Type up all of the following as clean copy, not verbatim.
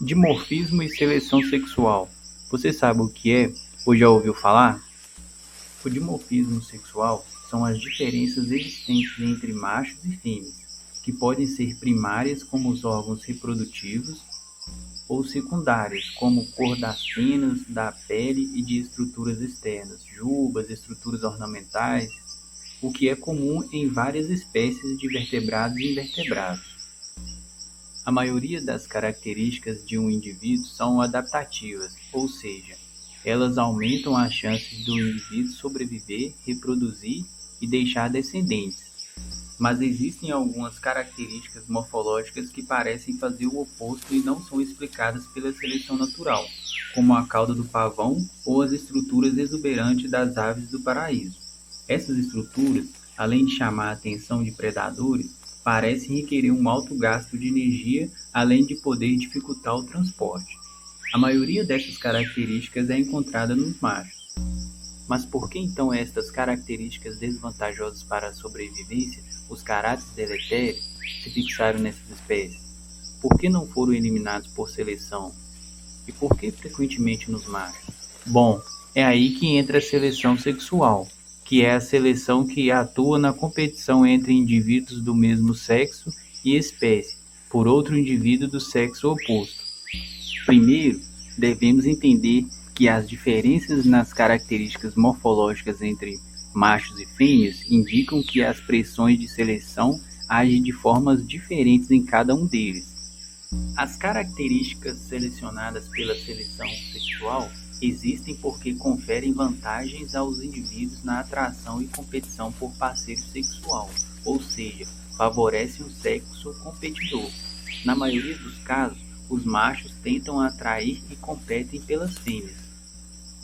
Dimorfismo e seleção sexual. Você sabe o que é ou já ouviu falar? O dimorfismo sexual são as diferenças existentes entre machos e fêmeas, que podem ser primárias como os órgãos reprodutivos ou secundárias como cor das penas, da pele e de estruturas externas, jubas, estruturas ornamentais, o que é comum em várias espécies de vertebrados e invertebrados. A maioria das características de um indivíduo são adaptativas, ou seja, elas aumentam as chances do indivíduo sobreviver, reproduzir e deixar descendentes. Mas existem algumas características morfológicas que parecem fazer o oposto e não são explicadas pela seleção natural, como a cauda do pavão ou as estruturas exuberantes das aves do paraíso. Essas estruturas, além de chamar a atenção de predadores, parecem requerer um alto gasto de energia, além de poder dificultar o transporte. A maioria dessas características é encontrada nos machos. Mas por que então estas características desvantajosas para a sobrevivência, os caráteres deletérios, se fixaram nessas espécies? Por que não foram eliminados por seleção? E por que frequentemente nos machos? Bom, é aí que entra a seleção sexual, que é a seleção que atua na competição entre indivíduos do mesmo sexo e espécie por outro indivíduo do sexo oposto. Primeiro, devemos entender que as diferenças nas características morfológicas entre machos e fêmeas indicam que as pressões de seleção agem de formas diferentes em cada um deles. As características selecionadas pela seleção sexual existem porque conferem vantagens aos indivíduos na atração e competição por parceiro sexual, ou seja, favorecem o sexo competidor. Na maioria dos casos, os machos tentam atrair e competem pelas fêmeas,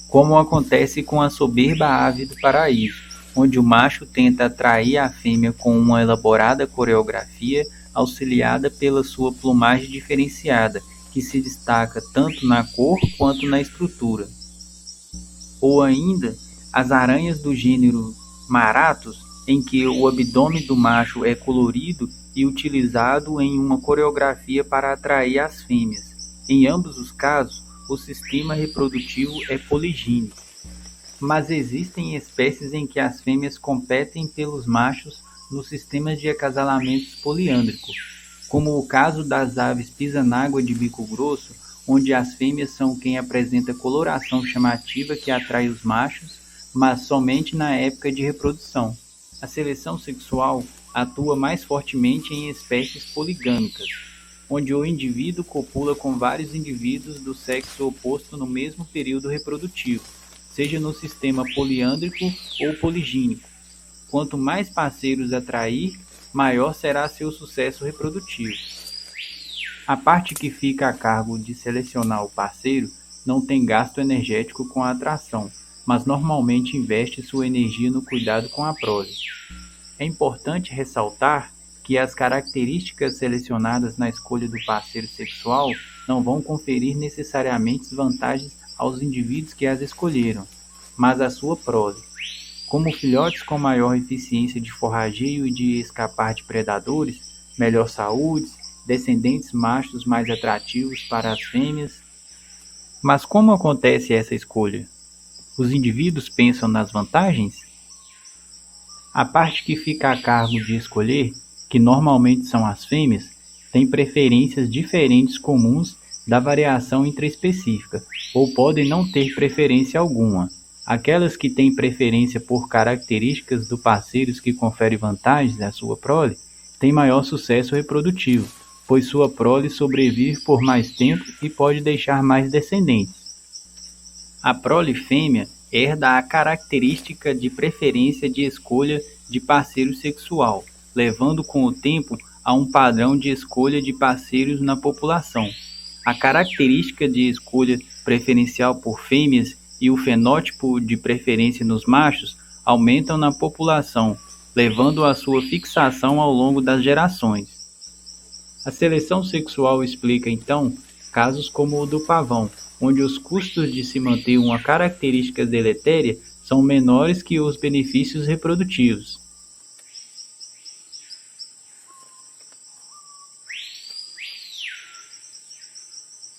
como acontece com a soberba ave do paraíso, onde o macho tenta atrair a fêmea com uma elaborada coreografia auxiliada pela sua plumagem diferenciada, que se destaca tanto na cor quanto na estrutura. Ou ainda, as aranhas do gênero Maratus, em que o abdômen do macho é colorido e utilizado em uma coreografia para atrair as fêmeas. Em ambos os casos, o sistema reprodutivo é poligínico. Mas existem espécies em que as fêmeas competem pelos machos nos sistemas de acasalamento poliândrico, como o caso das aves pisa-nágua de bico grosso, onde as fêmeas são quem apresenta coloração chamativa que atrai os machos, mas somente na época de reprodução. A seleção sexual atua mais fortemente em espécies poligâmicas, onde o indivíduo copula com vários indivíduos do sexo oposto no mesmo período reprodutivo, seja no sistema poliândrico ou poligínico. Quanto mais parceiros atrair, maior será seu sucesso reprodutivo. A parte que fica a cargo de selecionar o parceiro não tem gasto energético com a atração, mas normalmente investe sua energia no cuidado com a prole. É importante ressaltar que as características selecionadas na escolha do parceiro sexual não vão conferir necessariamente vantagens aos indivíduos que as escolheram, mas à sua prole. Como filhotes com maior eficiência de forrageio e de escapar de predadores, melhor saúde, descendentes machos mais atrativos para as fêmeas. Mas como acontece essa escolha? Os indivíduos pensam nas vantagens? A parte que fica a cargo de escolher, que normalmente são as fêmeas, tem preferências diferentes comuns da variação intraespecífica, ou podem não ter preferência alguma. Aquelas que têm preferência por características do parceiro que confere vantagens à sua prole, têm maior sucesso reprodutivo, pois sua prole sobrevive por mais tempo e pode deixar mais descendentes. A prole fêmea herda a característica de preferência de escolha de parceiro sexual, levando com o tempo a um padrão de escolha de parceiros na população. A característica de escolha preferencial por fêmeas e o fenótipo de preferência nos machos aumentam na população, levando à sua fixação ao longo das gerações. A seleção sexual explica, então, casos como o do pavão, onde os custos de se manter uma característica deletéria são menores que os benefícios reprodutivos.